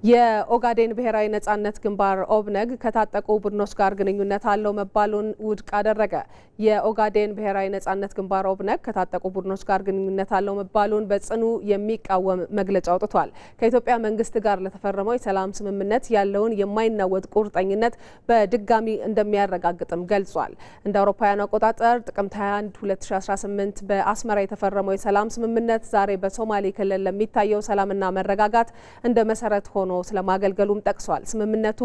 የኦጋዴን ብሔራዊ ነጻነት ግንባር ኦብነግ ከታጠቁ ቡድኖች ጋር ግንኙነት አለው መባሉን ውድቅ አደረገ። የኦጋዴን ብሔራዊ ነጻነት ግንባር ኦብነግ ከታጠቁ ቡድኖች ጋር ግንኙነት አለው መባሉን በጽኑ የሚቃወም መግለጫ አውጥቷል። ከኢትዮጵያ መንግስት ጋር ለተፈረመው የሰላም ስምምነት ያለውን የማይናወጥ ቁርጠኝነት በድጋሚ እንደሚያረጋግጥም ገልጿል። እንደ አውሮፓውያኑ አቆጣጠር ጥቅምት 21 2018 በአስመራ የተፈረመው የሰላም ስምምነት ዛሬ በሶማሌ ክልል ለሚታየው ሰላምና መረጋጋት እንደ መሰረት ሆኖ ስለማገልገሉም ጠቅሷል። ስምምነቱ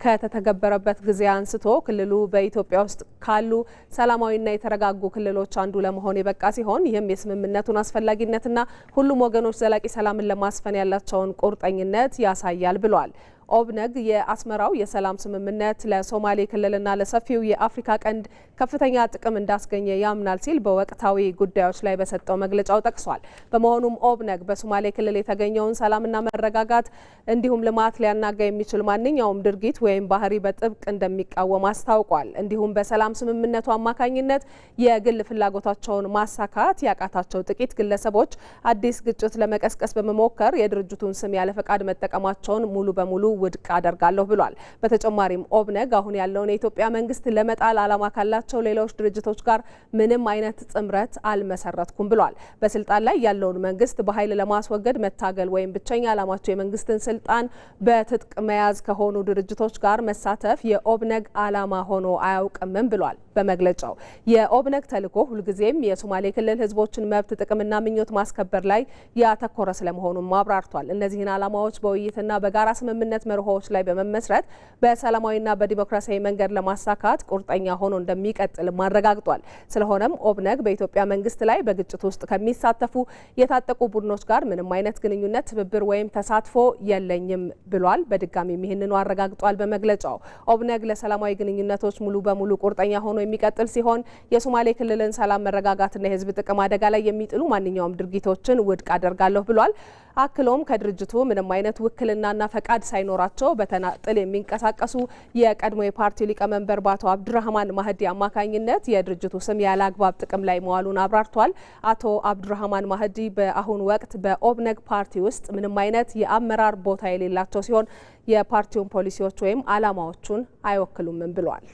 ከተተገበረበት ጊዜ አንስቶ ክልሉ በኢትዮጵያ ውስጥ ካሉ ሰላማዊና የተረጋጉ ክልሎች አንዱ ለመሆን የበቃ ሲሆን ይህም የስምምነቱን አስፈላጊነትና ሁሉም ወገኖች ዘላቂ ሰላምን ለማስፈን ያላቸውን ቁርጠኝነት ያሳያል ብሏል። ኦብነግ የአስመራው የሰላም ስምምነት ለሶማሌ ክልልና ለሰፊው የአፍሪካ ቀንድ ከፍተኛ ጥቅም እንዳስገኘ ያምናል ሲል በወቅታዊ ጉዳዮች ላይ በሰጠው መግለጫው ጠቅሷል። በመሆኑም ኦብነግ በሶማሌ ክልል የተገኘውን ሰላምና መረጋጋት እንዲሁም ልማት ሊያናጋ የሚችል ማንኛውም ድርጊት ወይም ባህሪ በጥብቅ እንደሚቃወም አስታውቋል። እንዲሁም በሰላም ስምምነቱ አማካኝነት የግል ፍላጎታቸውን ማሳካት ያቃታቸው ጥቂት ግለሰቦች አዲስ ግጭት ለመቀስቀስ በመሞከር የድርጅቱን ስም ያለ ፈቃድ መጠቀማቸውን ሙሉ በሙሉ ውድቅ አደርጋለሁ ብሏል። በተጨማሪም ኦብነግ አሁን ያለውን የኢትዮጵያ መንግስት ለመጣል ዓላማ ካላቸው ሌሎች ድርጅቶች ጋር ምንም አይነት ጥምረት አልመሰረትኩም ብሏል። በስልጣን ላይ ያለውን መንግስት በኃይል ለማስወገድ መታገል ወይም ብቸኛ ዓላማቸው የመንግስትን ስልጣን በትጥቅ መያዝ ከሆኑ ድርጅቶች ጋር መሳተፍ የኦብነግ ዓላማ ሆኖ አያውቅምም ብሏል። በመግለጫው የኦብነግ ተልዕኮ ሁልጊዜም የሶማሌ ክልል ህዝቦችን መብት ጥቅምና ምኞት ማስከበር ላይ ያተኮረ ስለመሆኑም አብራርቷል። እነዚህን ዓላማዎች በውይይትና በጋራ ስምምነት መርሆዎች ላይ በመመስረት በሰላማዊና በዲሞክራሲያዊ መንገድ ለማሳካት ቁርጠኛ ሆኖ እንደሚቀጥል አረጋግጧል። ስለሆነም ኦብነግ በኢትዮጵያ መንግስት ላይ በግጭት ውስጥ ከሚሳተፉ የታጠቁ ቡድኖች ጋር ምንም አይነት ግንኙነት፣ ትብብር ወይም ተሳትፎ የለኝም ብሏል። በድጋሚም ይህንኑ አረጋግጧል። በመግለጫው ኦብነግ ለሰላማዊ ግንኙነቶች ሙሉ በሙሉ ቁርጠኛ ሆኖ የሚቀጥል ሲሆን የሶማሌ ክልልን ሰላም፣ መረጋጋትና የህዝብ ጥቅም አደጋ ላይ የሚጥሉ ማንኛውም ድርጊቶችን ውድቅ አደርጋለሁ ብሏል። አክሎም ከድርጅቱ ምንም አይነት ውክልናና ፈቃድ ሳይኖራቸው በተናጥል የሚንቀሳቀሱ የቀድሞ የፓርቲው ሊቀመንበር በአቶ አብዱራህማን ማህዲ አማካኝነት የድርጅቱ ስም ያለ አግባብ ጥቅም ላይ መዋሉን አብራርቷል። አቶ አብዱራህማን ማህዲ በአሁኑ ወቅት በኦብነግ ፓርቲ ውስጥ ምንም አይነት የአመራር ቦታ የሌላቸው ሲሆን የፓርቲውን ፖሊሲዎች ወይም ዓላማዎቹን አይወክሉም ብሏል።